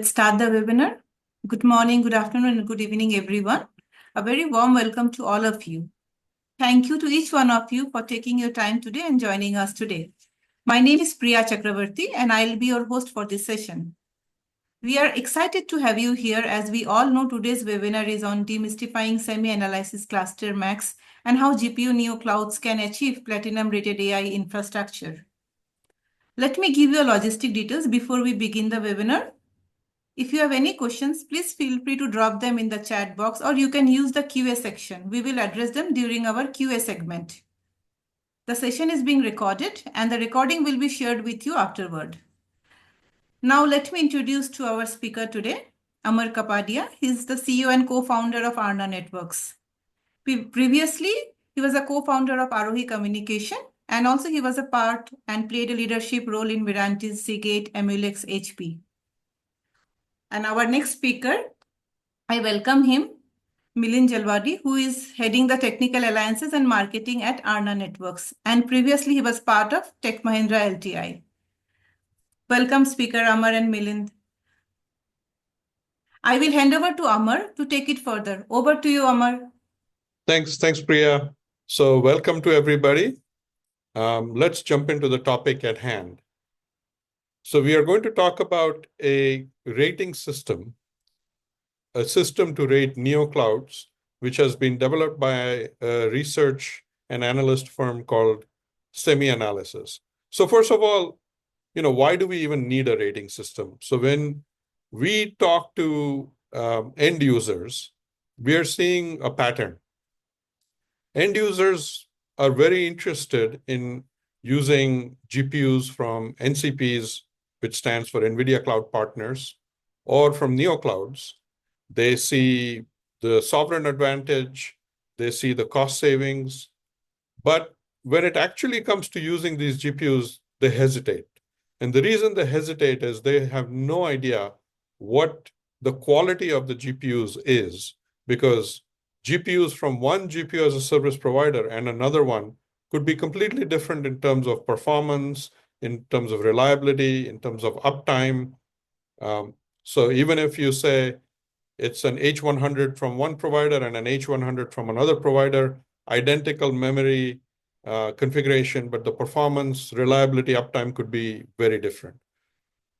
Let's start the webinar. Good morning, good afternoon, and good evening, everyone. A very warm welcome to all of you. Thank you to each one of you for taking your time today and joining us today. My name is Priya Chakravarti, and I'll be your host for this session. We are excited to have you here. As we all know, today's webinar is on demystifying semi-analysis ClusterMAX and how GPU Neoclouds can achieve platinum-rated AI infrastructure. Let me give you logistic details before we begin the webinar. If you have any questions, please feel free to drop them in the chat box, or you can use the QA section. We will address them during our QA segment. The session is being recorded and the recording will be shared with you afterward. Now let me introduce to our speaker today, Amar Kapadia. He is the CEO and co-founder of Arna Networks. Previously, he was a co-founder of Arohi Communication, and also he was a part and played a leadership role in Mirantis, Seagate, Emulex, HP. And our next speaker, I welcome him, Milind Jalwadi, who is heading the technical alliances and marketing at Arna Networks. And previously, he was part of Tech Mahindra LTI. Welcome, Speaker Amar and Milind. I will hand over to Amar to take it further. Over to you, Amar. Thanks, Priya. So welcome to everybody. Let's jump into the topic at hand. So we are going to talk about a rating system, a system to rate Neoclouds, which has been developed by a research and analyst firm called SemiAnalysis. So first of all, why do we even need a rating system? So when we talk to end users, we are seeing a pattern. End users are very interested in using GPUs from NCPs, which stands for NVIDIA Cloud Partners, or from Neoclouds. They see the sovereign advantage, they see the cost savings, but when it actually comes to using these GPUs, they hesitate. And the reason they hesitate is they have no idea what the quality of the GPUs is, because GPUs from one GPU as a service provider and another one could be completely different in terms of performance, in terms of reliability, in terms of uptime. So even if you say it's an H100 from one provider and an H100 from another provider, identical memory configuration, but the performance, reliability, uptime could be very different.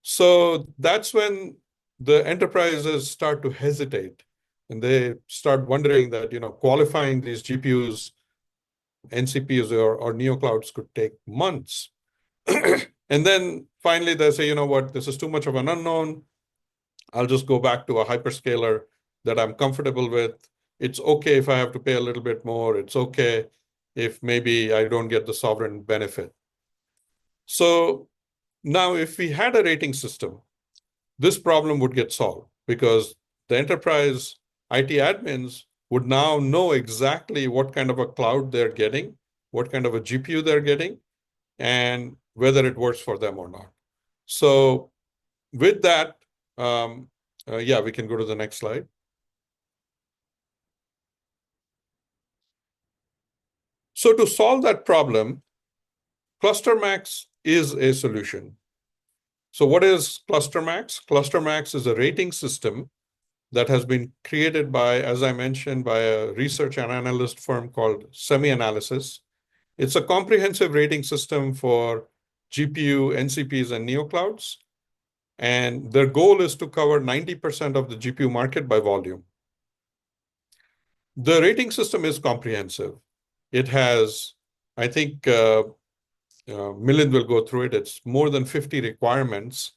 So that's when the enterprises start to hesitate. And they start wondering that, qualifying these GPUs, NCPs or Neoclouds could take months. And then finally, they say, this is too much of an unknown. I'll just go back to a hyperscaler that I'm comfortable with. It's okay if I have to pay a little bit more. It's okay if maybe I don't get the sovereign benefit. So now if we had a rating system, this problem would get solved, because the enterprise IT admins would now know exactly what kind of a cloud they're getting, what kind of a GPU they're getting, and whether it works for them or not. So with that, we can go to the next slide. So to solve that problem, ClusterMAX is a solution. So what is ClusterMAX? ClusterMAX is a rating system that has been created by, as I mentioned, by a research and analyst firm called SemiAnalysis. It's a comprehensive rating system for GPU, NCPs, and Neoclouds. And their goal is to cover 90% of the GPU market by volume. The rating system is comprehensive. It has, I think, Milind will go through it. It's more than 50 requirements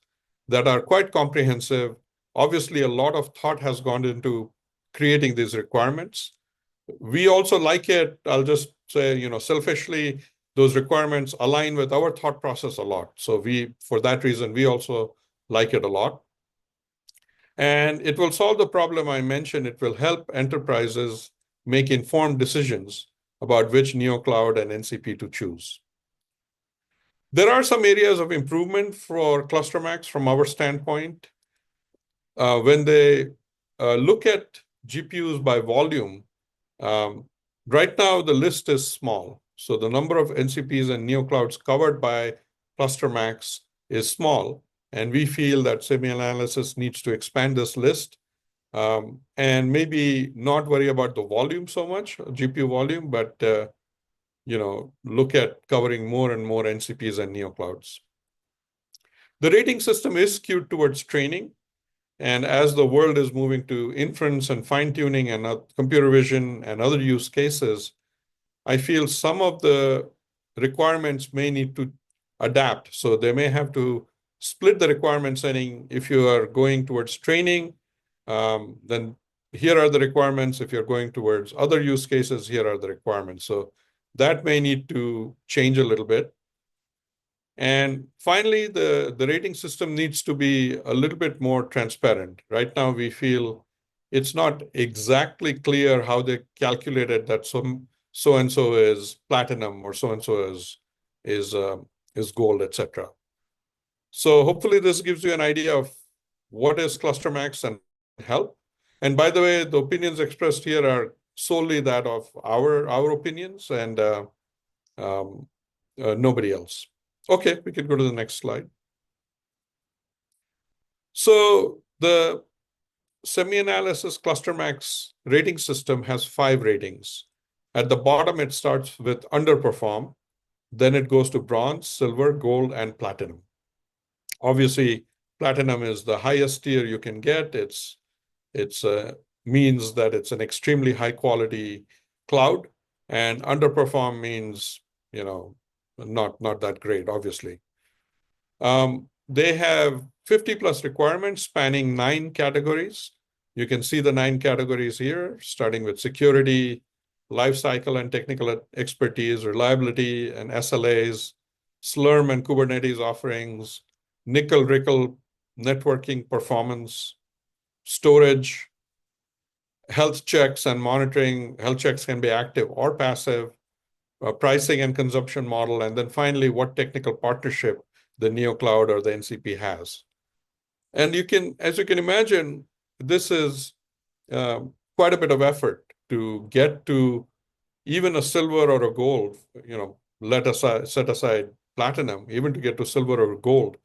that are quite comprehensive. Obviously, a lot of thought has gone into creating these requirements. We also like it. I'll just say, selfishly, those requirements align with our thought process a lot. So for that reason, we also like it a lot. And it will solve the problem I mentioned. It will help enterprises make informed decisions about which Neocloud and NCP to choose. There are some areas of improvement for ClusterMAX from our standpoint. When they look at GPUs by volume, right now the list is small. So the number of NCPs and Neoclouds covered by ClusterMAX is small. And we feel that SemiAnalysis needs to expand this list and maybe not worry about the volume so much, GPU volume, but look at covering more and more NCPs and Neoclouds. The rating system is skewed towards training. And as the world is moving to inference and fine-tuning and computer vision and other use cases, I feel some of the requirements may need to adapt. So they may have to split the requirements, saying if you are going towards training, then here are the requirements. If you're going towards other use cases, here are the requirements. So that may need to change a little bit. And finally, the rating system needs to be a little bit more transparent. Right now, we feel it's not exactly clear how they calculated that so-and-so is platinum or so-and-so is gold, etc. So hopefully this gives you an idea of what is ClusterMAX and help. And by the way, the opinions expressed here are solely that of our opinions and nobody else. Okay, we can go to the next slide. So the SemiAnalysis ClusterMAX rating system has 5 ratings. At the bottom, it starts with Underperform. Then it goes to bronze, silver, gold, and platinum. Obviously, platinum is the highest tier you can get. It's means that it's an extremely high quality cloud, and Underperform means not that great, obviously. They have 50 plus requirements spanning 9 categories. You can see the 9 categories here, starting with security, lifecycle and technical expertise, reliability and SLAs, Slurm and Kubernetes offerings, nickel-rickel networking performance, storage, health checks and monitoring. Health checks can be active or passive, pricing and consumption model, and then finally, what technical partnership the Neocloud or the NCP has. And as you can imagine, this is quite a bit of effort to get to even a silver or a gold, set aside platinum, even to get to silver or gold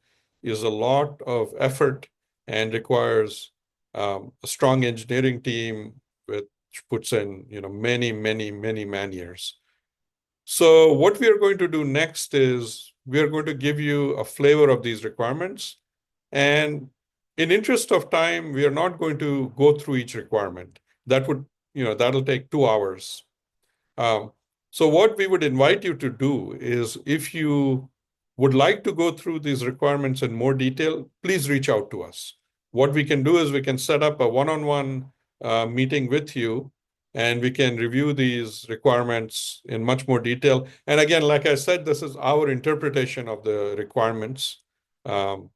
is a lot of effort and requires a strong engineering team, which puts in many man years. So what we are going to do next is we are going to give you a flavor of these requirements. And in interest of time, we are not going to go through each requirement. That'll take 2 hours. So what we would invite you to do is, if you would like to go through these requirements in more detail, please reach out to us. What we can do is we can set up a one-on-one meeting with you, and we can review these requirements in much more detail. And again, like I said, this is our interpretation of the requirements. And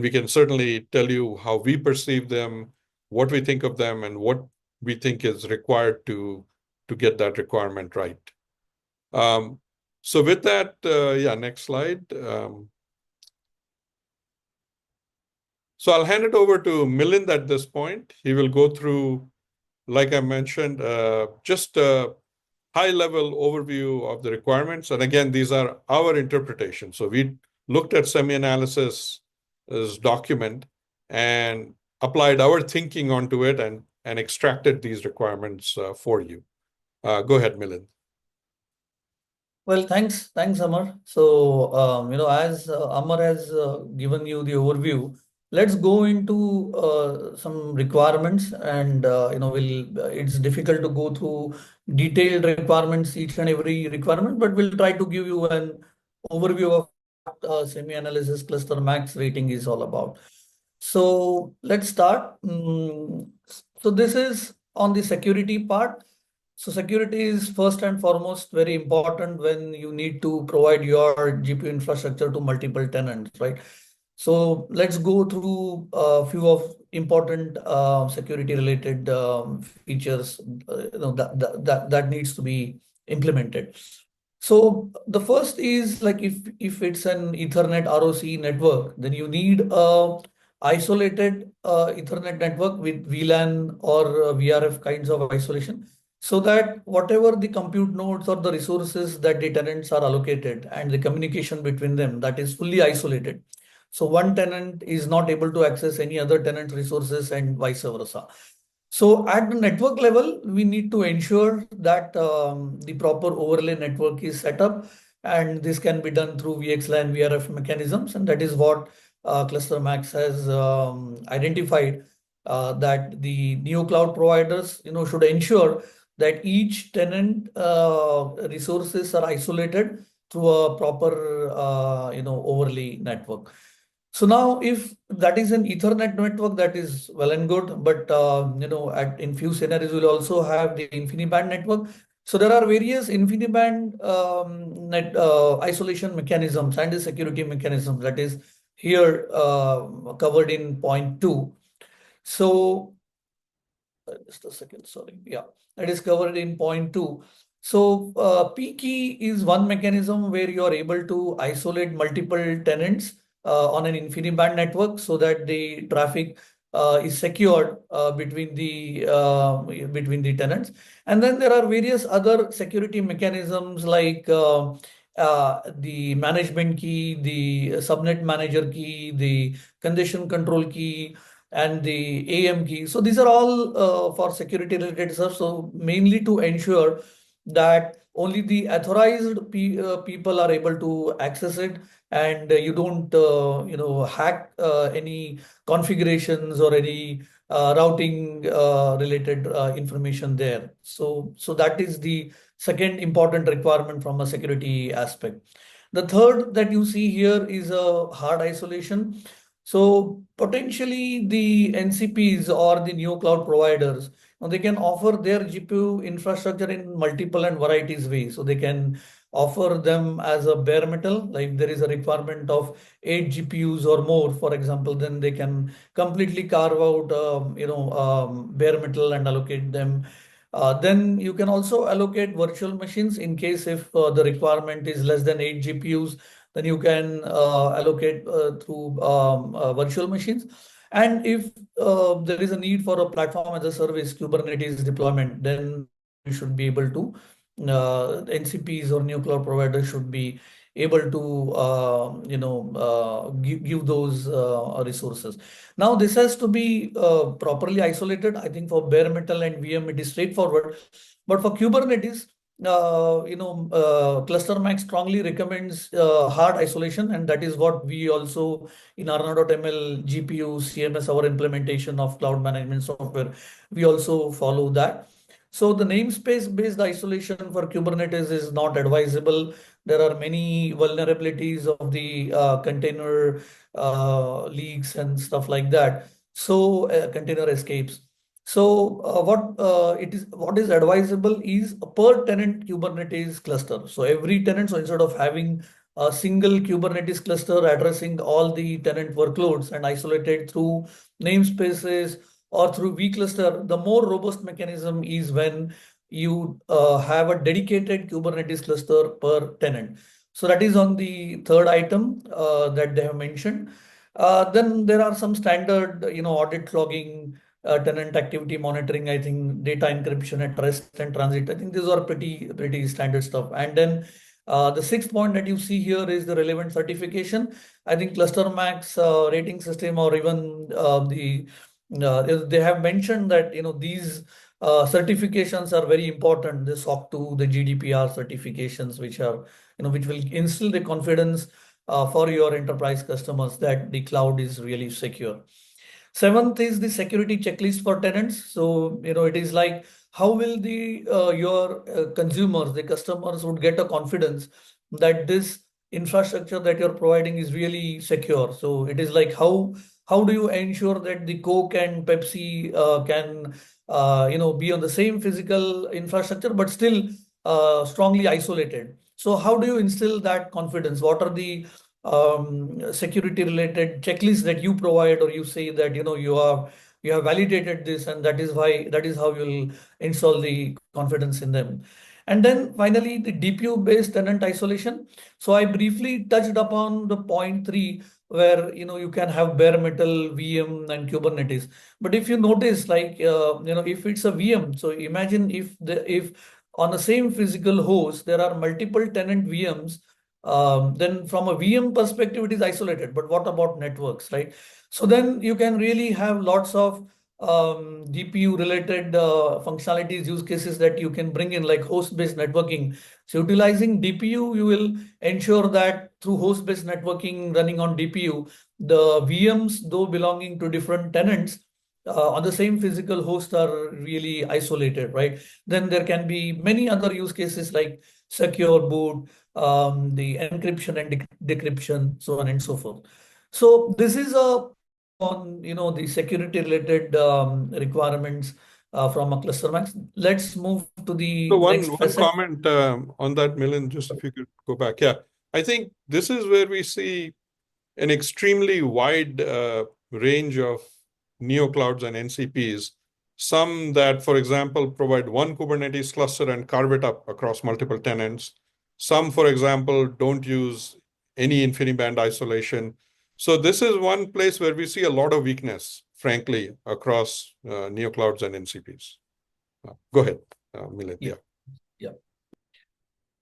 we can certainly tell you how we perceive them, what we think of them, and what we think is required to get that requirement right. So with that, next slide. So I'll hand it over to Milind at this point. He will go through, like I mentioned, just a high-level overview of the requirements. And again, these are our interpretations. So we looked at SemiAnalysis' document and applied our thinking onto it and extracted these requirements for you. Go ahead, Milind. Well, thanks, Amar. So, as Amar has given you the overview, let's go into some requirements, and it's difficult to go through detailed requirements, each and every requirement, but we'll try to give you an overview of what SemiAnalysis ClusterMAX rating is all about. So let's start. So this is on the security part. So security is first and foremost very important when you need to provide your GPU infrastructure to multiple tenants, right? So let's go through a few of important security related features that needs to be implemented. So the first is, like, if it's an Ethernet ROC network, then you need a isolated Ethernet network with VLAN or VRF kinds of isolation, so that whatever the compute nodes or the resources that the tenants are allocated and the communication between them, that is fully isolated. So one tenant is not able to access any other tenant's resources and vice versa. So at the network level, we need to ensure that the proper overlay network is set up, and this can be done through VXLAN, VRF mechanisms, and that is what ClusterMAX has identified, that the Neocloud providers, should ensure that each tenant resources are isolated through a proper, overlay network. So now, if that is an Ethernet network, that is well and good, but in few scenarios, we'll also have the InfiniBand network. So there are various InfiniBand net isolation mechanisms and the security mechanisms that is here covered in point 2. So just a second, sorry. Yeah, that is covered in point 2. So P-key is one mechanism where you are able to isolate multiple tenants on an InfiniBand network so that the traffic is secured between the tenants. And then there are various other security mechanisms like the management key, the subnet manager key, the congestion control key, and the AM key. So these are all for security related stuff. So mainly to ensure that only the authorized people are able to access it, and you don't hack any configurations or any routing related information there. So that is the second important requirement from a security aspect. The third that you see here is a hard isolation. So potentially the NCPs or the Neocloud providers, they can offer their GPU infrastructure in multiple and varieties ways. So they can offer them as a bare metal, like there is a requirement of 8 GPUs or more, for example, then they can completely carve out, bare metal and allocate them. Then you can also allocate virtual machines in case if the requirement is less than 8 GPUs, then you can allocate through virtual machines. And if there is a need for a platform as a service, Kubernetes deployment, then you should be able to, NCPs or new cloud providers should be able to, give those resources. Now, this has to be properly isolated. I think for bare metal and VM, it is straightforward. But for Kubernetes, ClusterMAX strongly recommends hard isolation, and that is what we also in Arna.ml GPU CMS, our implementation of cloud management software, we also follow that. So the namespace based isolation for Kubernetes is not advisable. There are many vulnerabilities of the container leaks and stuff like that. So container escapes. So what is advisable is a per tenant Kubernetes cluster. So every tenant, so instead of having a single Kubernetes cluster addressing all the tenant workloads and isolated through namespaces or through vCluster, the more robust mechanism is when you have a dedicated Kubernetes cluster per tenant. So that is on the third item that they have mentioned. Then there are some standard, audit logging, tenant activity monitoring, I think data encryption at rest and transit. I think these are pretty standard stuff. And then the sixth point that you see here is the relevant certification. I think ClusterMAX rating system, or even they have mentioned that these certifications are very important. The SOC 2, the GDPR certifications, which are which will instill the confidence for your enterprise customers that the cloud is really secure. Seventh is the security checklist for tenants. So it is like how will the your consumers, the customers, would get a confidence that this infrastructure that you're providing is really secure. So it is like how do you ensure that the Coke and Pepsi can be on the same physical infrastructure but still strongly isolated? So how do you instill that confidence? What are the security related checklists that you provide, or you say that you have validated this, and that is how you'll install the confidence in them. And then finally, the DPU based tenant isolation. So I briefly touched upon the point 3, where you can have bare metal, VM, and Kubernetes. But if you notice, like if it's a VM, so imagine if on the same physical host there are multiple tenant VMs Then from a VM perspective, it is isolated. But what about networks, right? So then you can really have lots of GPU related functionalities, use cases that you can bring in, like host-based networking. So utilizing DPU, you will ensure that through host-based networking running on DPU, the VMs, though belonging to different tenants, on the same physical host are really isolated, right? Then there can be many other use cases like secure boot, the encryption and decryption, so on and so forth. So this is a on the security related requirements from a ClusterMAX. Let's move to the So next one facet. comment on that, Milind, just if you could go back. Yeah, I think this is where we see an extremely wide range of Neoclouds and NCPs. Some that, for example, provide one Kubernetes cluster and carve it up across multiple tenants. Some, for example, don't use any InfiniBand isolation. So this is one place where we see a lot of weakness, frankly, across Neoclouds and NCPs. Go ahead, Milind. Yeah. Yeah.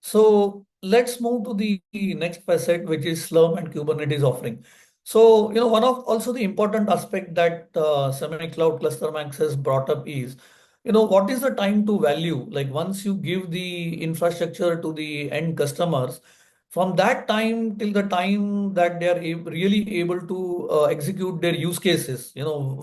So let's move to the next facet, which is Slurm and Kubernetes offering. So, one of also the important aspect that semi-cloud ClusterMAX has brought up is, what is the time to value? Like once you give the infrastructure to the end customers, from that time till the time that they are really able to execute their use cases,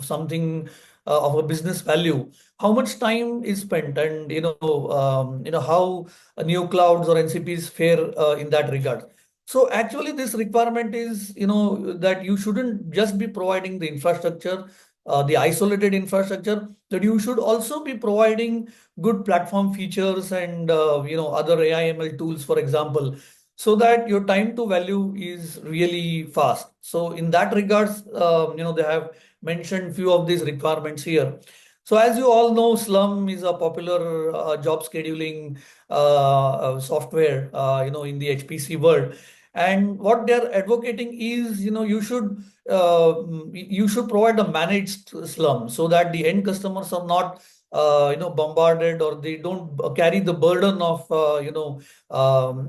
something of a business value, how much time is spent, and how Neoclouds or NCPs fare in that regard. So actually, this requirement is, that you shouldn't just be providing the infrastructure, the isolated infrastructure, that you should also be providing good platform features and, other AI ML tools, for example, so that your time to value is really fast. So in that regards, they have mentioned few of these requirements here. So as you all know, Slum is a popular job scheduling software, in the HPC world. And what they're advocating is, you should provide a managed Slum so that the end customers are not, bombarded, or they don't carry the burden of,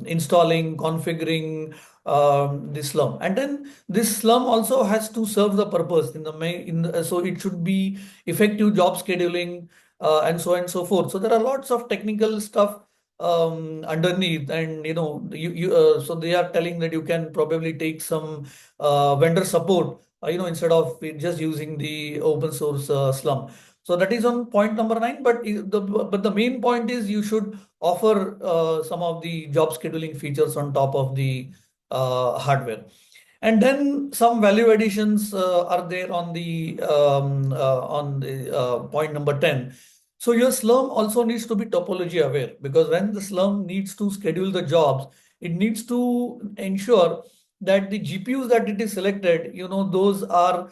installing, configuring the Slum. And then this Slum also has to serve the purpose so it should be effective job scheduling, and so on and so forth. So there are lots of technical stuff underneath, and so they are telling that you can probably take some vendor support, instead of just using the open source Slum. So that is on point number 9. But the main point is you should offer some of the job scheduling features on top of the hardware. And then some value additions are there on the point number 10. So your Slurm also needs to be topology aware, because when the Slurm needs to schedule the jobs, it needs to ensure that the GPUs that it is selected, those are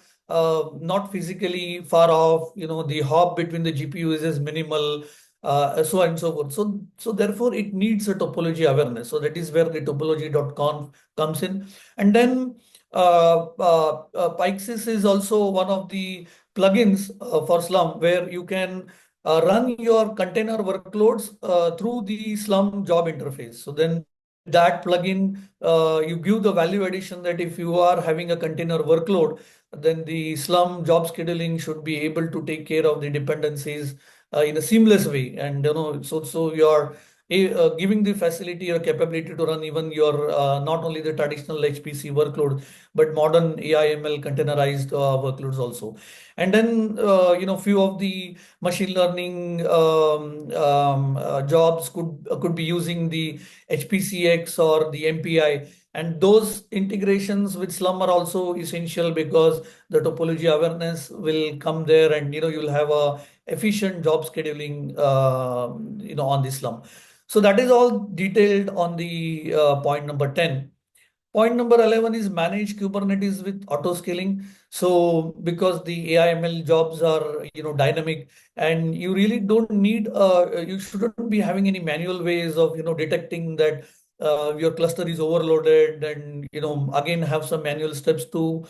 not physically far off, the hop between the GPUs is minimal, so on and so forth. So therefore it needs a topology awareness. So that is where the topology.conf comes in. And then Pixis is also one of the plugins for Slum, where you can run your container workloads through the Slum job interface. So then that plugin, you give the value addition that if you are having a container workload, then the Slum job scheduling should be able to take care of the dependencies in a seamless way. And so you're giving the facility or capability to run even your not only the traditional HPC workload, but modern AI ML containerized workloads also. And then few of the machine learning jobs could be using the HPCX or the MPI. And those integrations with Slum are also essential, because the topology awareness will come there, and you'll have a efficient job scheduling on the Slum. So that is all detailed on the point number 10. Point number 11 is manage Kubernetes with auto scaling. So because the AI ML jobs are dynamic, and you really don't need you shouldn't be having any manual ways of detecting that your cluster is overloaded, and again have some manual steps to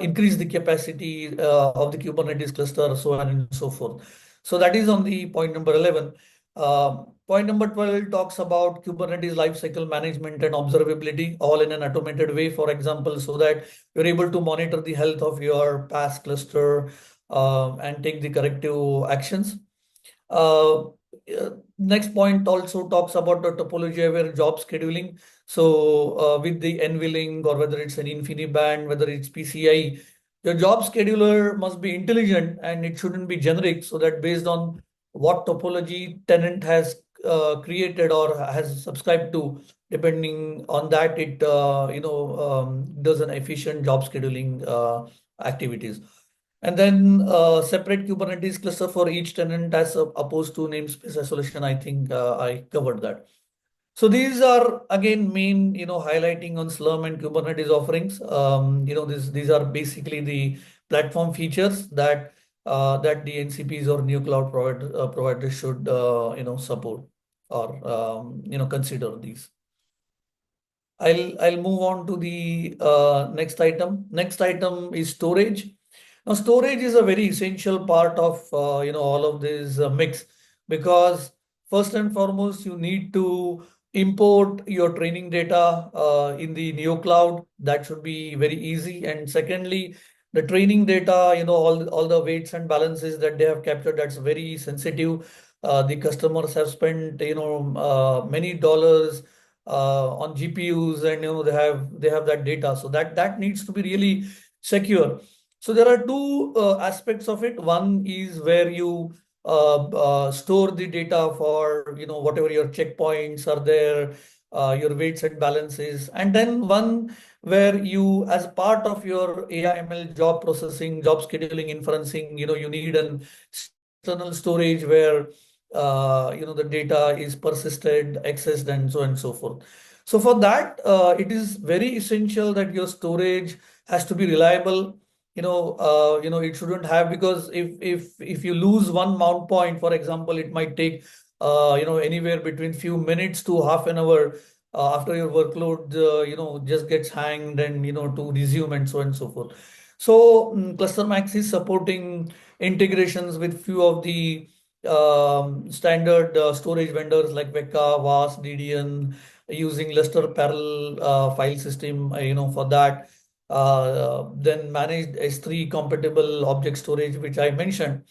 increase the capacity of the Kubernetes cluster, so on and so forth. So that is on the point number 11. Point number 12 talks about Kubernetes lifecycle management and observability, all in an automated way, for example, so that you're able to monitor the health of your PaaS cluster and take the corrective actions. Next point also talks about the topology-aware job scheduling. So with the NVLink, or whether it's an InfiniBand, whether it's PCI, your job scheduler must be intelligent and it shouldn't be generic, so that based on what topology tenant has created or has subscribed to, depending on that, it does an efficient job scheduling activities. And then separate Kubernetes cluster for each tenant as opposed to namespace isolation. I think I covered that. So these are again main, highlighting on Slurm and Kubernetes offerings. These are basically the platform features that that the NCPs or Neocloud providers should support or consider these. I'll move on to the next item. Next item is storage. Now, storage is a very essential part of all of this mix, because first and foremost you need to import your training data in the Neocloud. That should be very easy. And secondly, the training data, all the weights and balances that they have captured, that's very sensitive. The customers have spent many dollars on GPUs, and they have that data, so that needs to be really secure. So there are two aspects of it. One is where you store the data for whatever your checkpoints are there, your weights and balances, and then one where you, as part of your AI ML job processing, job scheduling, inferencing, you need an external storage where the data is persisted, accessed, and so on and so forth. So for that, it is very essential that your storage has to be reliable. It shouldn't have, because if you lose one mount point, for example, it might take anywhere between few minutes to half an hour after your workload just gets hanged, and to resume, and so on and so forth. So ClusterMAX is supporting integrations with few of the standard storage vendors like Vecka, VAS, DDN, using Lustre parallel file system, for that. Then managed S3 compatible object storage, which I mentioned.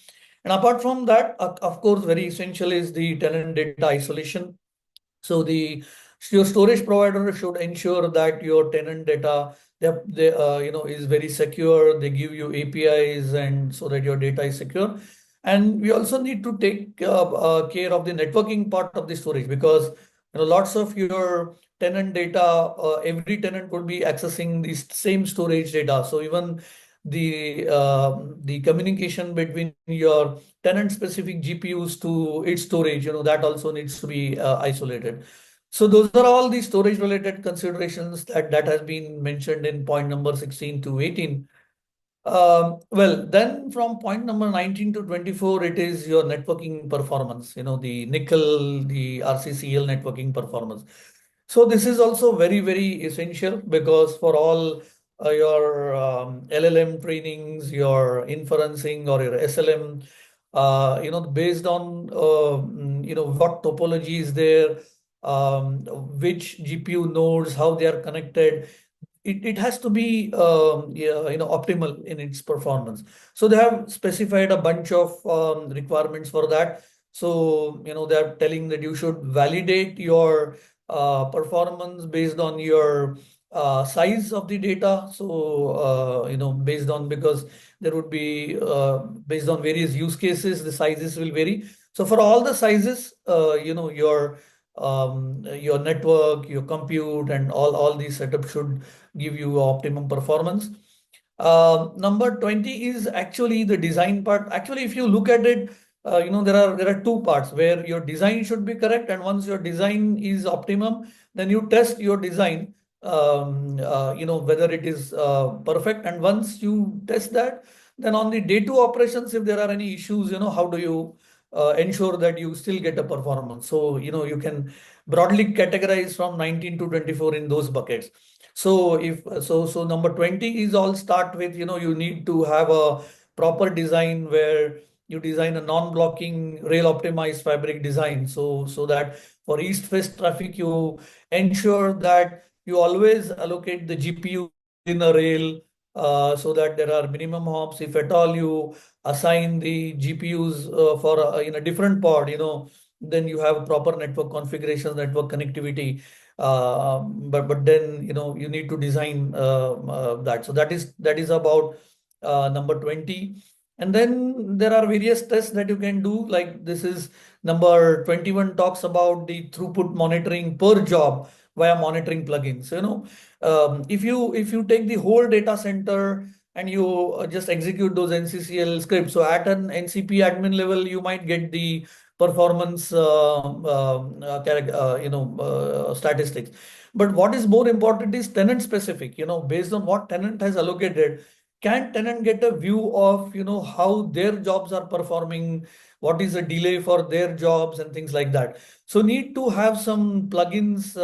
And apart from that, of course, very essential is the tenant data isolation. So your storage provider should ensure that your tenant data is very secure. They give you APIs, and so that your data is secure. And we also need to take care of the networking part of the storage, because lots of your tenant data, every tenant could be accessing the same storage data. So even the communication between your tenant specific GPUs to its storage, that also needs to be isolated. So those are all the storage related considerations that has been mentioned in point number 16 to 18. Well, then from point number 19 to 24, it is your networking performance, the nickel, the RCCL networking performance. So this is also very, very essential, because for all your LLM trainings, your inferencing, or your SLM, based on what topology is there, which GPU nodes, how they are connected, it has to be optimal in its performance. So they have specified a bunch of requirements for that. So they are telling that you should validate your performance based on your size of the data. So based on, because there would be based on various use cases, the sizes will vary. So for all the sizes, your network, your compute, and all these setups should give you optimum performance. Number 20 is actually the design part. Actually, if you look at it, there are two parts where your design should be correct, and once your design is optimum, then you test your design, whether it is perfect. And once you test that, then on the day two operations, if there are any issues, how do you ensure that you still get a performance? So you can broadly categorize from 19 to 24 in those buckets. So so number 20 is all start with, you need to have a proper design where you design a non-blocking rail optimized fabric design. So that for east-west traffic, you ensure that you always allocate the GPU in a rail, so that there are minimum hops. If at all you assign the GPUs for in a different pod, then you have proper network configurations, network connectivity. But then you need to design that. So that is about number 20. And then there are various tests that you can do. Like this is number 21, talks about the throughput monitoring per job via monitoring plugins. If you take the whole data center and you just execute those NCCL scripts, so at an NCP admin level, you might get the performance statistics. But what is more important is tenant specific. Based on what tenant has allocated, can tenant get a view of how their jobs are performing, what is the delay for their jobs and things like that. So need to have some plugins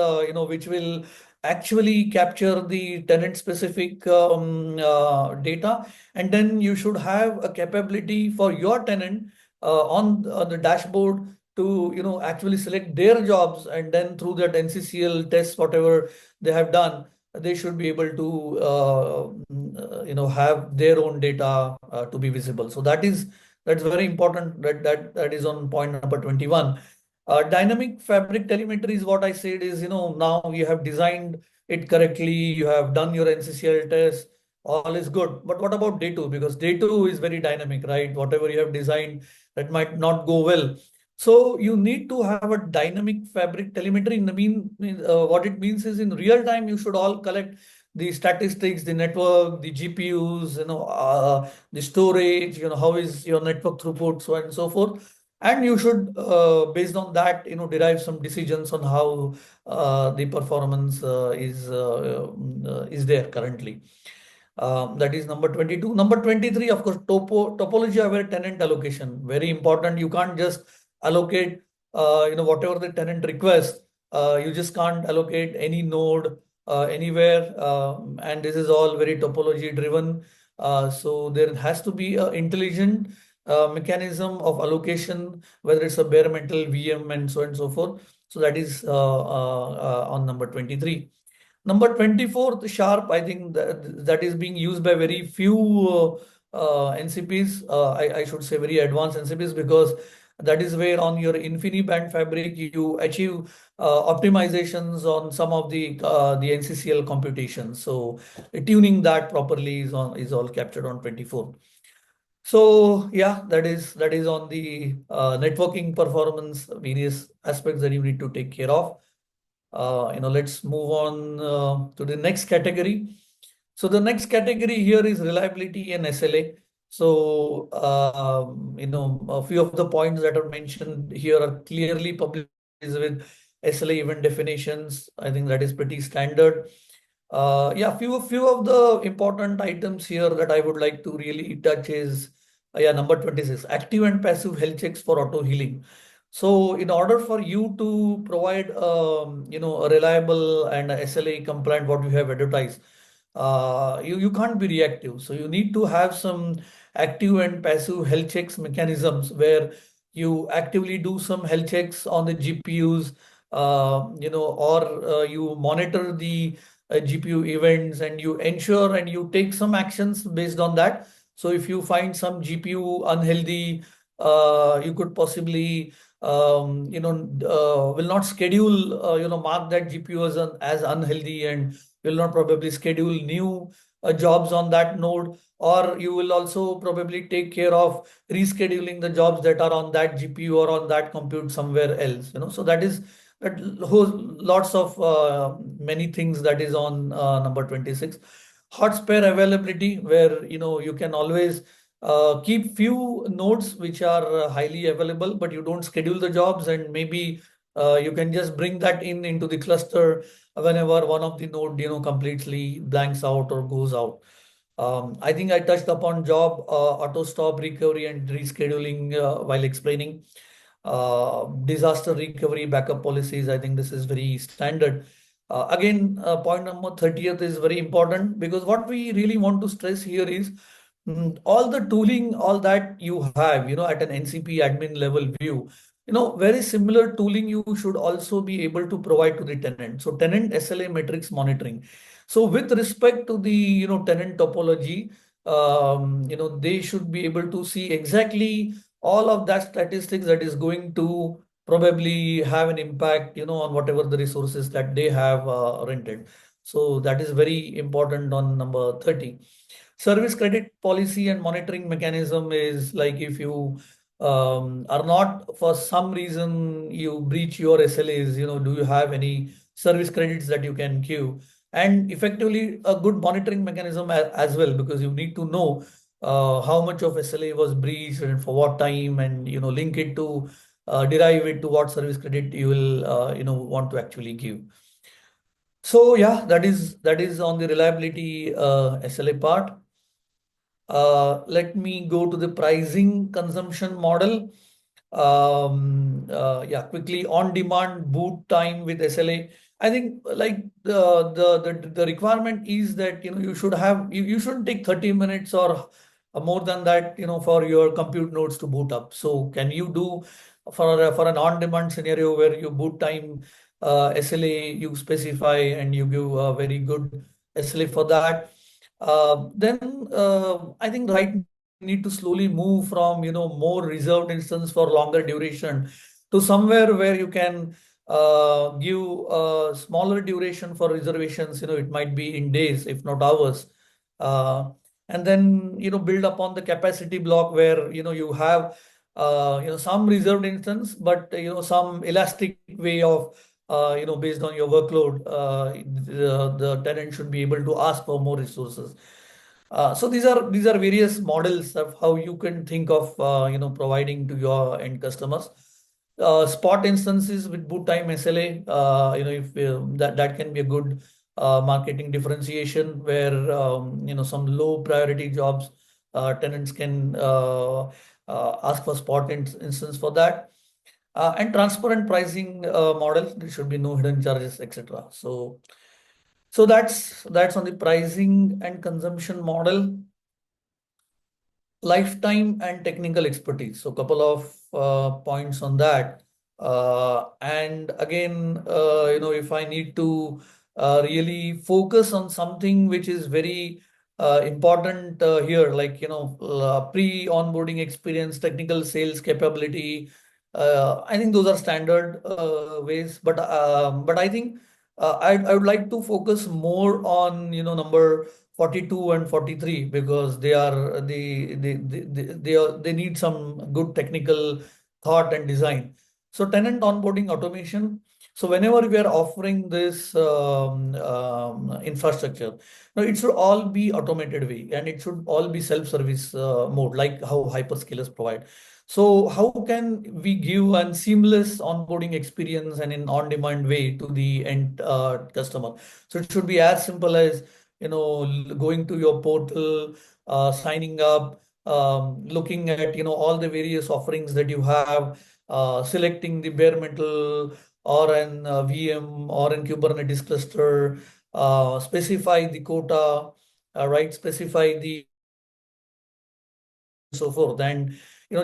which will actually capture the tenant specific data, and then you should have a capability for your tenant on the dashboard to actually select their jobs, and then through that NCCL test, whatever they have done, they should be able to have their own data to be visible. So that's very important. That is on point number 21. Dynamic fabric telemetry is what I said is, now you have designed it correctly, you have done your NCCL test, all is good. But what about day two? Because day two is very dynamic, right? Whatever you have designed, that might not go well. So you need to have a dynamic fabric telemetry. What it means is, in real time, you should all collect the statistics, the network, the GPUs, the storage, how is your network throughput, so on and so forth. And you should, based on that, derive some decisions on how the performance is there currently. That is number 22. Number 23, of course, topology aware tenant allocation. Very important. You can't just allocate, whatever the tenant requests. You just can't allocate any node anywhere. And this is all very topology driven. So there has to be an intelligent mechanism of allocation, whether it's a bare metal VM and so on and so forth. So that is on number 23. Number 24, the Sharp, I think that is being used by very few NCPs. I should say very advanced NCPs, because that is where on your InfiniBand fabric you achieve optimizations on some of the NCCL computations. So tuning that properly is all captured on 24. So yeah, that is on the networking performance, various aspects that you need to take care of. Let's move on to the next category. So the next category here is reliability and SLA. So a few of the points that are mentioned here are clearly published with SLA event definitions. I think that is pretty standard. Few of the important items here that I would like to really touch is number 26, active and passive health checks for auto healing. So in order for you to provide a reliable and a SLA compliant what you have advertised, you can't be reactive. So you need to have some active and passive health checks mechanisms where you actively do some health checks on the GPUs, or you monitor the GPU events, and you ensure and you take some actions based on that. So if you find some GPU unhealthy, you could possibly will not schedule, mark that GPU as unhealthy, and will not probably schedule new jobs on that node, or you will also probably take care of rescheduling the jobs that are on that GPU or on that compute somewhere else. So that lots of many things that is on number 26. Hot spare availability, where you can always keep few nodes which are highly available, but you don't schedule the jobs, and maybe you can just bring that into the cluster whenever one of the node completely blanks out or goes out. I think I touched upon job auto stop recovery and rescheduling while explaining. Disaster recovery backup policies, I think this is very standard. Again, point number 30th is very important, because what we really want to stress here is all the tooling, all that you have, at an NCP admin level view, very similar tooling you should also be able to provide to the tenant. So tenant SLA metrics monitoring. So with respect to the, tenant topology, they should be able to see exactly all of that statistics that is going to probably have an impact, on whatever the resources that they have rented. So that is very important on number 30. Service credit policy and monitoring mechanism is like if you are not, for some reason, you breach your SLAs, do you have any service credits that you can queue? And effectively, a good monitoring mechanism as well, because you need to know how much of SLA was breached and for what time, and link it to derive it to what service credit you will want to actually give. So yeah, that is on the reliability SLA part. Let me go to the pricing consumption model. Yeah, quickly, on demand boot time with SLA. I think like the requirement is that you should have you shouldn't take 30 minutes or more than that for your compute nodes to boot up. So can you do for an on-demand scenario where you boot time SLA you specify and you give a very good SLA for that? Then I think right need to slowly move from more reserved instance for longer duration to somewhere where you can give a smaller duration for reservations. It might be in days, if not hours. And then build upon the capacity block where you have some reserved instance, but some elastic way of based on your workload, the tenant should be able to ask for more resources. So these are various models of how you can think of providing to your end customers. Spot instances with boot time SLA, if that can be a good marketing differentiation where some low priority jobs tenants can ask for spot instance for that. And transparent pricing model, there should be no hidden charges, etc. So that's on the pricing and consumption model. Lifetime and technical expertise. So a couple of points on that. And again, if I need to really focus on something which is very important here, like pre-onboarding experience, technical sales capability. I think those are standard ways, but I think I would like to focus more on number 42 and 43 because they need some good technical thought and design. So tenant onboarding automation. So whenever we are offering this infrastructure, now it should all be automated way and it should all be self-service mode, like how hyperscalers provide. So how can we give a seamless onboarding experience and in on-demand way to the end customer? So it should be as simple as going to your portal, signing up, looking at all the various offerings that you have, selecting the bare metal or an VM or an Kubernetes cluster, specify the quota, right? Specify the so forth, and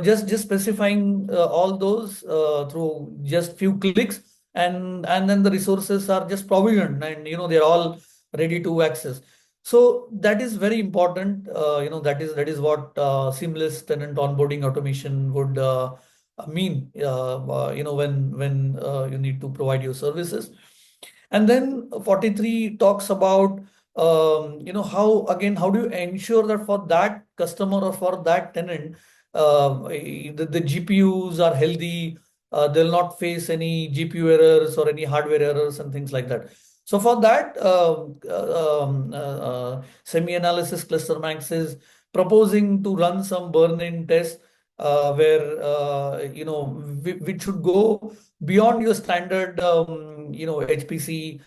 just specifying all those through just few clicks, and then the resources are just provisioned, and they're all ready to access. So that is very important. That is what seamless tenant onboarding automation would mean. When you need to provide your services. And then 43 talks about how do you ensure that for that customer or for that tenant the GPUs are healthy, they'll not face any GPU errors or any hardware errors and things like that. So for that, SemiAnalysis ClusterMAX is proposing to run some burn-in tests where which should go beyond your standard HPC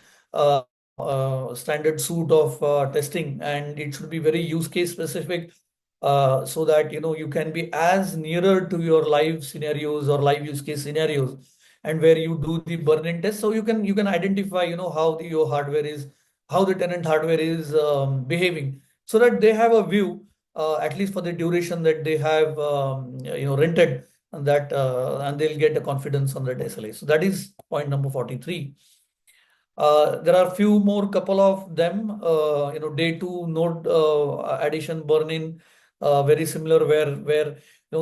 standard suite of testing, and it should be very use case specific so that you can be as nearer to your live scenarios or live use case scenarios, and where you do the burn-in test, so you can identify how your hardware is, how the tenant hardware is behaving, so that they have a view at least for the duration that they have rented, and that and they'll get the confidence on that SLA. So that is point number 43. There are few more couple of them, day two node addition burn-in, very similar where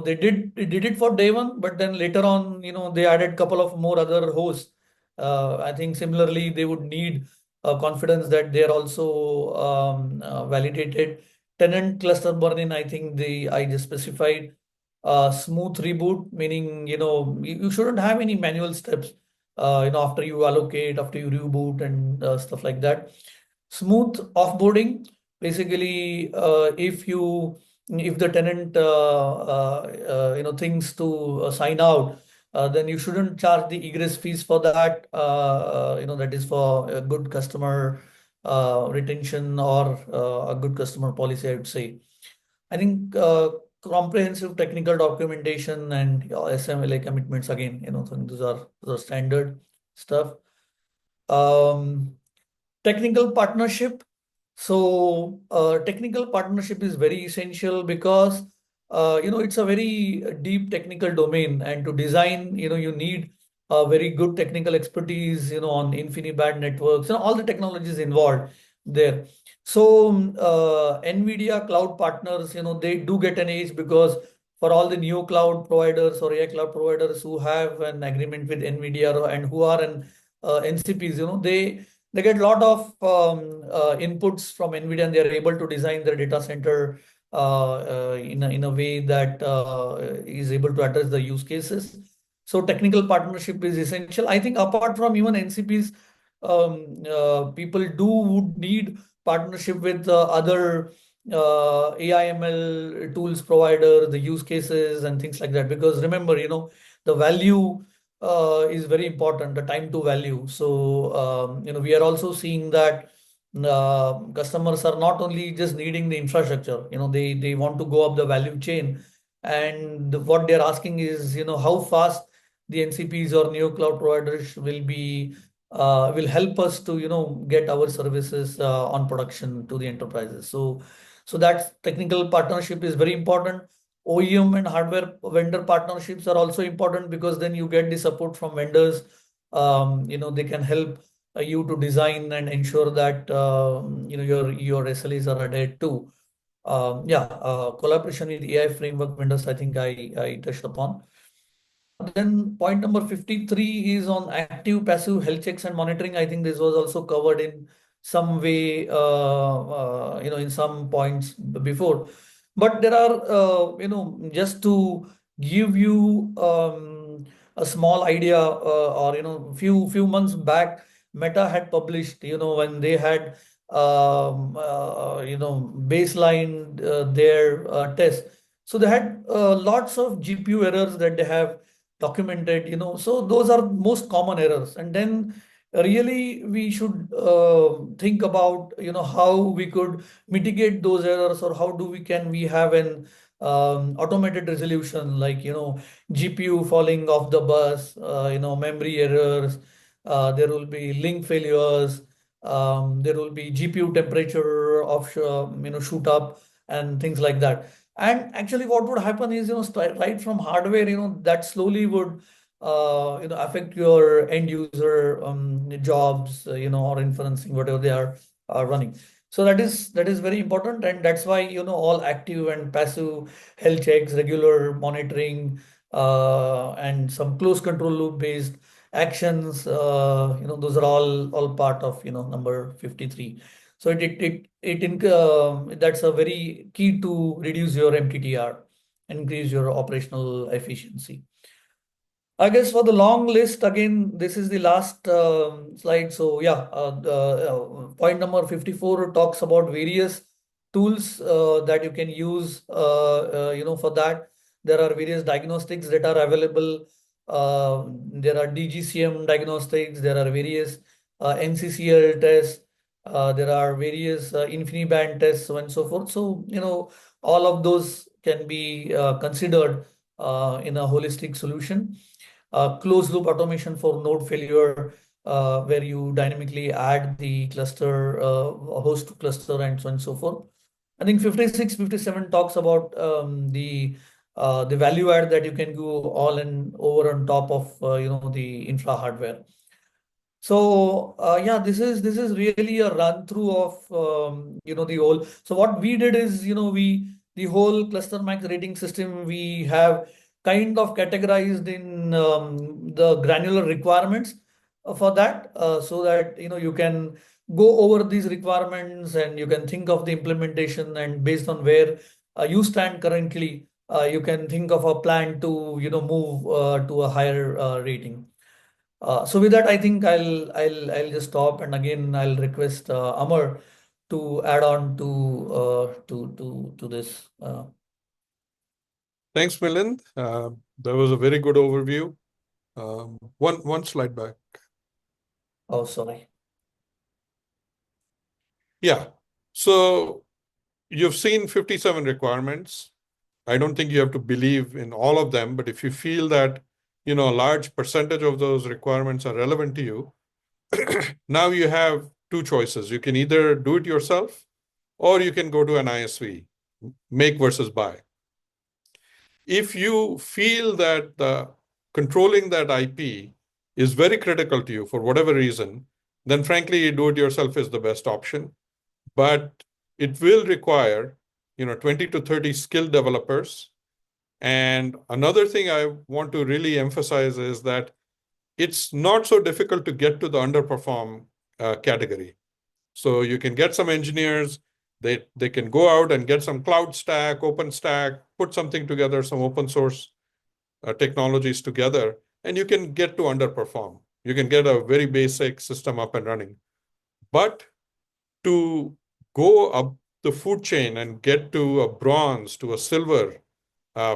they did it for day one, but then later on, they added couple of more other hosts. I think similarly they would need confidence that they are also validated. Tenant cluster burn-in, I think I just specified. Smooth reboot, meaning you shouldn't have any manual steps after you allocate, after you reboot and stuff like that. Smooth offboarding, basically, if the tenant thinks to sign out, then you shouldn't charge the egress fees for that. That is for a good customer retention or a good customer policy, I would say. I think comprehensive technical documentation and SMLA commitments, again, so those are standard stuff. Technical partnership. So technical partnership is very essential because it's a very deep technical domain, and to design, you need a very good technical expertise, on InfiniBand networks and all the technologies involved there. So NVIDIA cloud partners, they do get an edge because for all the Neocloud providers or AI cloud providers who have an agreement with NVIDIA and who are an NCPs, they get a lot of inputs from NVIDIA, and they are able to design their data center in a way that is able to address the use cases. So technical partnership is essential. I think apart from even NCPs, people would need partnership with other AI/ML tools provider, the use cases and things like that. Because remember, the value is very important, the time to value. So we are also seeing that customers are not only just needing the infrastructure, they want to go up the value chain, and what they're asking is how fast the NCPs or Neocloud providers will help us to get our services on production to the enterprises. So that technical partnership is very important. OEM and hardware vendor partnerships are also important because then you get the support from vendors. They can help you to design and ensure that your SLAs are adhered to. Collaboration with AI framework vendors, I think I touched upon. Then point number 53 is on active passive health checks and monitoring. I think this was also covered in some way, in some points before. But there are, just to give you a small idea, or few months back, Meta had published, when they had baseline their test. So they had lots of GPU errors that they have documented, so those are most common errors. And then really we should think about, how we could mitigate those errors, or how we have an automated resolution, like, GPU falling off the bus, memory errors, there will be link failures, there will be GPU temperature of shoot up and things like that. And actually what would happen is, right from hardware, that slowly would affect your end user jobs, or inferencing, whatever they are running. So that is very important, and that's why all active and passive health checks, regular monitoring, and some close control loop based actions, those are all part of number 53. So that's a very key to reduce your MTTR, increase your operational efficiency. I guess for the long list, again, this is the last slide. So point number 54 talks about various tools that you can use, for that. There are various diagnostics that are available. There are DGCM diagnostics. There are various NCCL tests. There are various InfiniBand tests, so on and so forth. So, all of those can be considered in a holistic solution. Closed loop automation for node failure, where you dynamically add the cluster, host to cluster, and so on and so forth. I think 56, 57 talks about the value add that you can go all in over on top of the infra hardware. So yeah, this is really a run through of the whole. So what we did is we the whole ClusterMAX rating system we have kind of categorized in the granular requirements for that, so that you can go over these requirements and you can think of the implementation, and based on where you stand currently, you can think of a plan to move to a higher rating. So with that, I think I'll just stop, and again I'll request Amar to add on to this. Thanks, Milind. That was a very good overview. One slide back. Oh, sorry. Yeah. So you've seen 57 requirements. I don't think you have to believe in all of them, but if you feel that a large percentage of those requirements are relevant to you, now you have two choices. You can either do it yourself, or you can go to an ISV, make versus buy. If you feel that controlling that IP is very critical to you for whatever reason, then frankly, do it yourself is the best option. But it will require 20 to 30 skilled developers. And another thing I want to really emphasize is that it's not so difficult to get to the underperform category. So you can get some engineers, they can go out and get some cloud stack, OpenStack, put something together, some open source technologies together, and you can get to underperform. You can get a very basic system up and running. But to go up the food chain and get to a bronze, to a silver,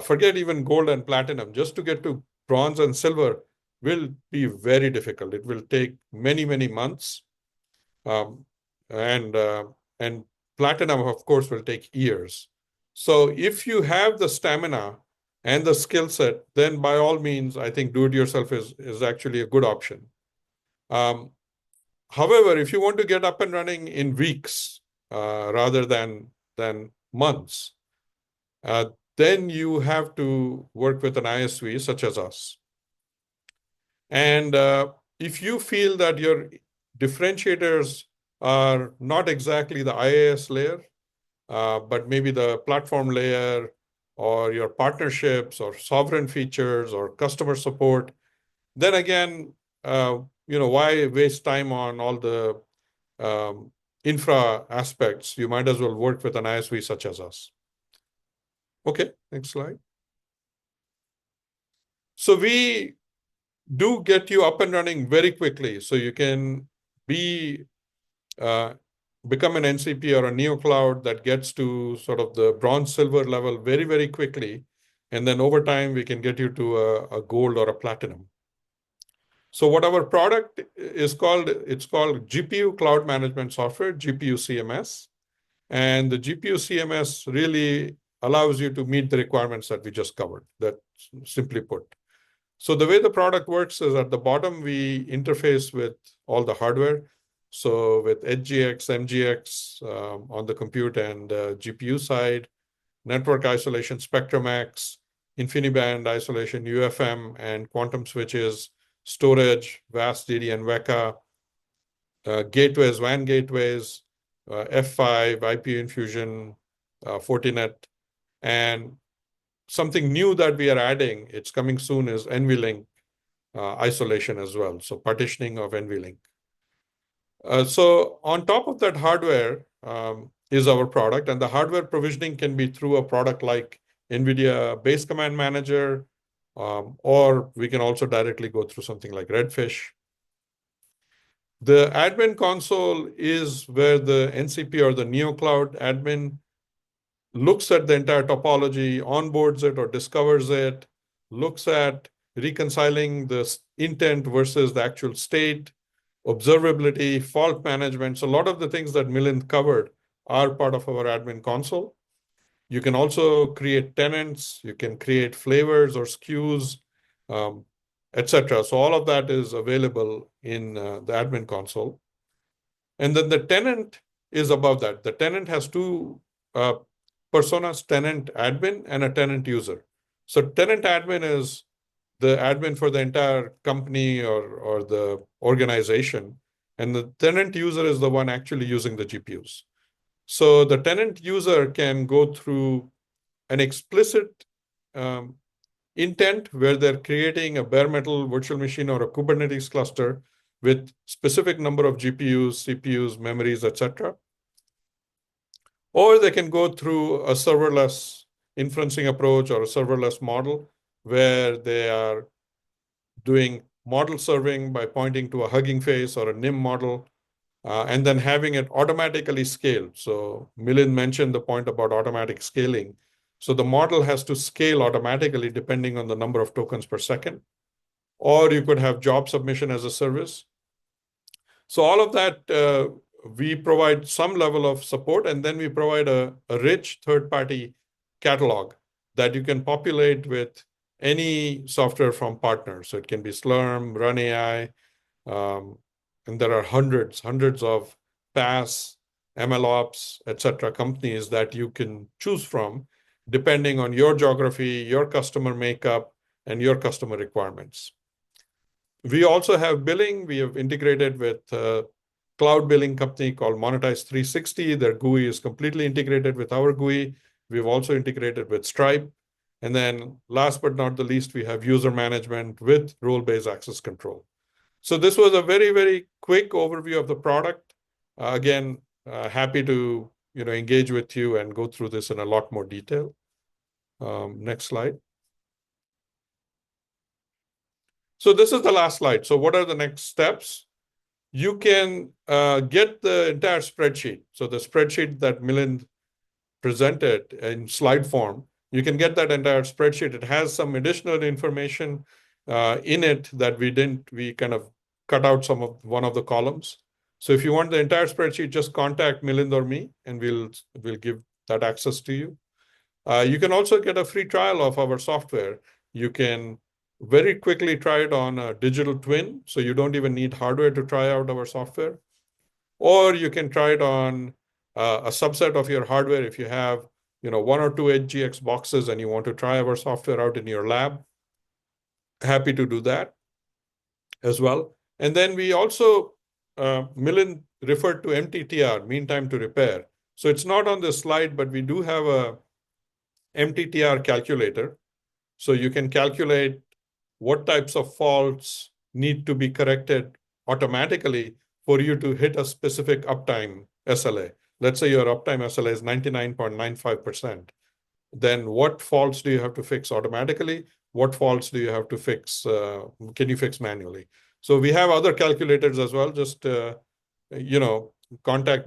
forget even gold and platinum, just to get to bronze and silver will be very difficult. It will take many, many months. And platinum, of course, will take years. So if you have the stamina and the skill set, then by all means, I think do-it-yourself is actually a good option. However, if you want to get up and running in weeks rather than months, then you have to work with an ISV such as us. And if you feel that your differentiators are not exactly the IaaS layer, but maybe the platform layer or your partnerships or sovereign features or customer support, then again, why waste time on all the infra aspects? You might as well work with an ISV such as us. Okay, next slide. So we do get you up and running very quickly. So you can become an NCP or a Neocloud that gets to sort of the bronze, silver level very, very quickly. And then over time, we can get you to a gold or a platinum. So what our product is called, it's called GPU Cloud Management Software, GPU CMS. And the GPU CMS really allows you to meet the requirements that we just covered, that simply put. So the way the product works is at the bottom, we interface with all the hardware. So with HGX, MGX on the compute and GPU side, network isolation, SpectrumX, InfiniBand isolation, UFM, and quantum switches, storage, VAST-DD and Weka, gateways, WAN gateways, F5, IP Infusion, Fortinet, and something new that we are adding, it's coming soon, is NVLink isolation as well. So partitioning of NVLink. So on top of that hardware is our product, and the hardware provisioning can be through a product like NVIDIA Base Command Manager, or we can also directly go through something like Redfish. The admin console is where the NCP or the Neocloud admin looks at the entire topology, onboards it or discovers it, looks at reconciling the intent versus the actual state, observability, fault management. So a lot of the things that Milind covered are part of our admin console. You can also create tenants, you can create flavors or SKUs, etc. So all of that is available in the admin console. And then the tenant is above that. The tenant has two personas, tenant admin, and a tenant user. So tenant admin is the admin for the entire company or the organization. And the tenant user is the one actually using the GPUs. So the tenant user can go through an explicit intent where they're creating a bare metal virtual machine or a Kubernetes cluster with specific number of GPUs, CPUs, memories, etc. Or they can go through a serverless inferencing approach or a serverless model where they are doing model serving by pointing to a Hugging Face or a NIM model, and then having it automatically scaled. So Milind mentioned the point about automatic scaling. So the model has to scale automatically depending on the number of tokens per second. Or you could have job submission as a service. So all of that, we provide some level of support, and then we provide a rich third-party catalog that you can populate with any software from partners. So it can be Slurm, Run AI, and there are hundreds of PaaS, MLOps, etc. companies that you can choose from depending on your geography, your customer makeup, and your customer requirements. We also have billing. We have integrated with a cloud billing company called Monetize 360. Their GUI is completely integrated with our GUI. We've also integrated with Stripe. And then last but not the least, we have user management with role-based access control. So this was a very, very quick overview of the product. Again, happy to engage with you and go through this in a lot more detail. Next slide. So this is the last slide. So what are the next steps? You can get the entire spreadsheet. So the spreadsheet that Milind presented in slide form, you can get that entire spreadsheet. It has some additional information in it that we kind of cut out one of the columns. So if you want the entire spreadsheet, just contact Milind or me, and we'll give that access to you. You can also get a free trial of our software. You can very quickly try it on a digital twin, so you don't even need hardware to try out our software. Or you can try it on a subset of your hardware if you have 1 or 2 HGX boxes and you want to try our software out in your lab. Happy to do that as well. And then we also, Milind referred to MTTR, mean time to repair. So it's not on this slide, but we do have a MTTR calculator. So you can calculate what types of faults need to be corrected automatically for you to hit a specific uptime SLA. Let's say your uptime SLA is 99.95%. Then what faults do you have to fix automatically? What faults do you have to fix? Can you fix manually? So we have other calculators as well. Just contact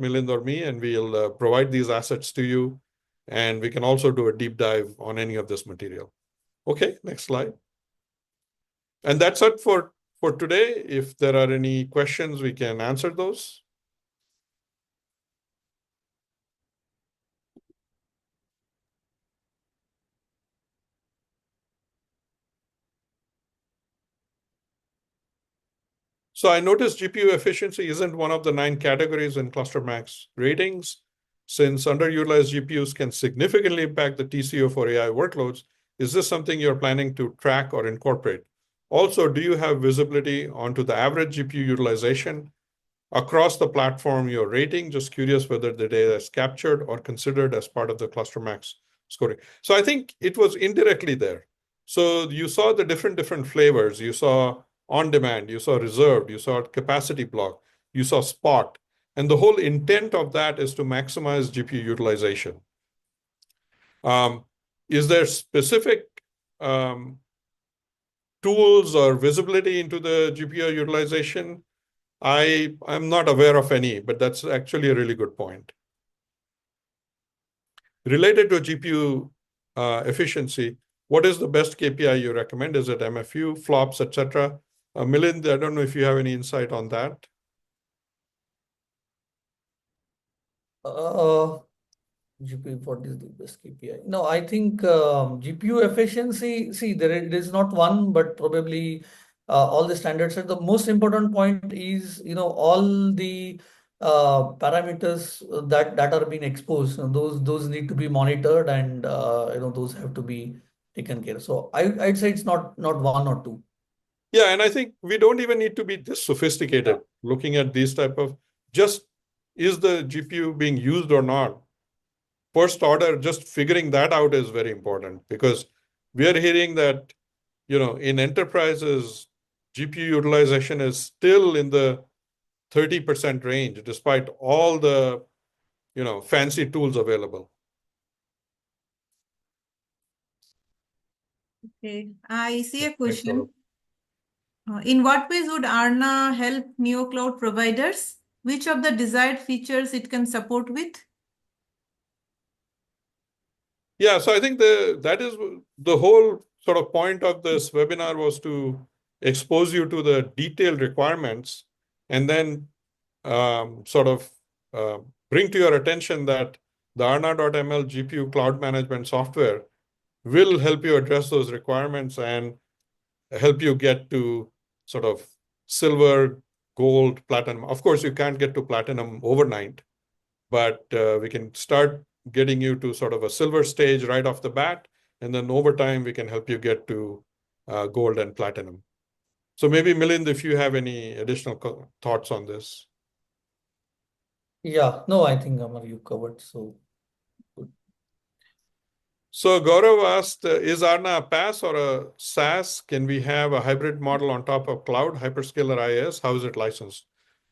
Milind or me, and we'll provide these assets to you. And we can also do a deep dive on any of this material. Okay, next slide. And that's it for today. If there are any questions, we can answer those. So I noticed GPU efficiency isn't one of the 9 categories in ClusterMAX ratings. Since underutilized GPUs can significantly impact the TCO for AI workloads, is this something you're planning to track or incorporate? Also, do you have visibility onto the average GPU utilization across the platform you're rating? Just curious whether the data is captured or considered as part of the ClusterMAX scoring. So I think it was indirectly there. So you saw the different flavors. You saw on demand, you saw reserved, you saw capacity block, you saw spot. And the whole intent of that is to maximize GPU utilization. Is there specific tools or visibility into the GPU utilization? I'm not aware of any, but that's actually a really good point. Related to GPU efficiency, what is the best KPI you recommend? Is it MFU, flops, etc.? Milind, I don't know if you have any insight on that. GPU, what is the best KPI? No, I think GPU efficiency, see, it is not one, but probably all the standards. The most important point is, all the parameters that are being exposed, those need to be monitored, and those have to be taken care of. So I'd say it's not one or two. Yeah, and I think we don't even need to be this sophisticated looking at these type of, just is the GPU being used or not? First order, just figuring that out is very important, because we are hearing that, in enterprises, GPU utilization is still in the 30% range, despite all the, fancy tools available. Okay, I see a Thanks, question. Gaurav. In what ways would Arna help Neocloud providers? Which of the desired features it can support with? Yeah, so I think that is the whole sort of point of this webinar, was to expose you to the detailed requirements, and then sort of bring to your attention that the Arna.ml GPU cloud management software will help you address those requirements and help you get to sort of silver, gold, platinum. Of course, you can't get to platinum overnight, but we can start getting you to sort of a silver stage right off the bat. And then over time, we can help you get to gold and platinum. So maybe, Milind, if you have any additional thoughts on this. Yeah, no, I think Amar, you covered. So good. So Gaurav asked, is Arna a PaaS or a SaaS? Can we have a hybrid model on top of cloud, hyperscaler IaaS? How is it licensed?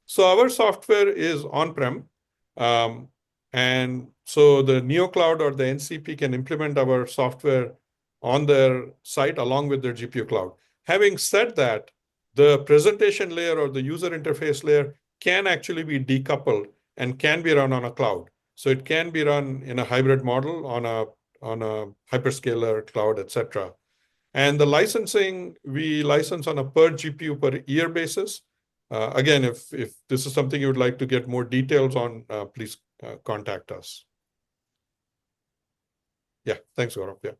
So our software is on-prem. And so the Neocloud or the NCP can implement our software on their site along with their GPU cloud. Having said that, the presentation layer or the user interface layer can actually be decoupled and can be run on a cloud. So it can be run in a hybrid model on a hyperscaler cloud, etc. And the licensing, we license on a per GPU per year basis. Again, if this is something you would like to get more details on, please contact us. Yeah, thanks, Gaurav. Yeah.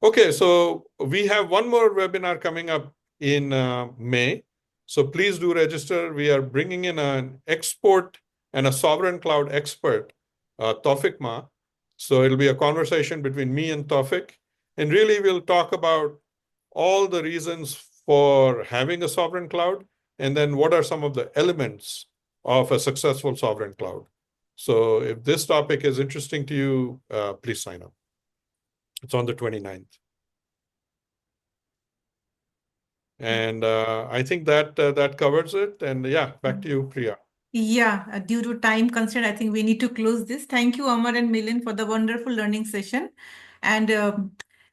Okay, so we have one more webinar coming up in May. So please do register. We are bringing in an export and a sovereign cloud expert, Tawfiq Ma. So it'll be a conversation between me and Tawfiq. And really, we'll talk about all the reasons for having a sovereign cloud, and then what are some of the elements of a successful sovereign cloud. So if this topic is interesting to you, please sign up. It's on the 29th. And I think that covers it. And yeah, back to you, Priya. Yeah, due to time constraint, I think we need to close this. Thank you, Amar and Milind, for the wonderful learning session. And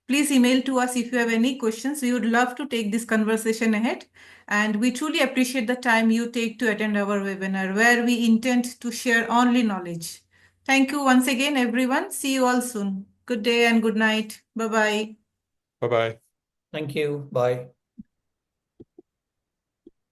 please email to us if you have any questions. We would love to take this conversation ahead. And we truly appreciate the time you take to attend our webinar, where we intend to share only knowledge. Thank you once again, everyone. See you all soon. Good day and good night. Bye-bye. Bye-bye. Thank you. Bye.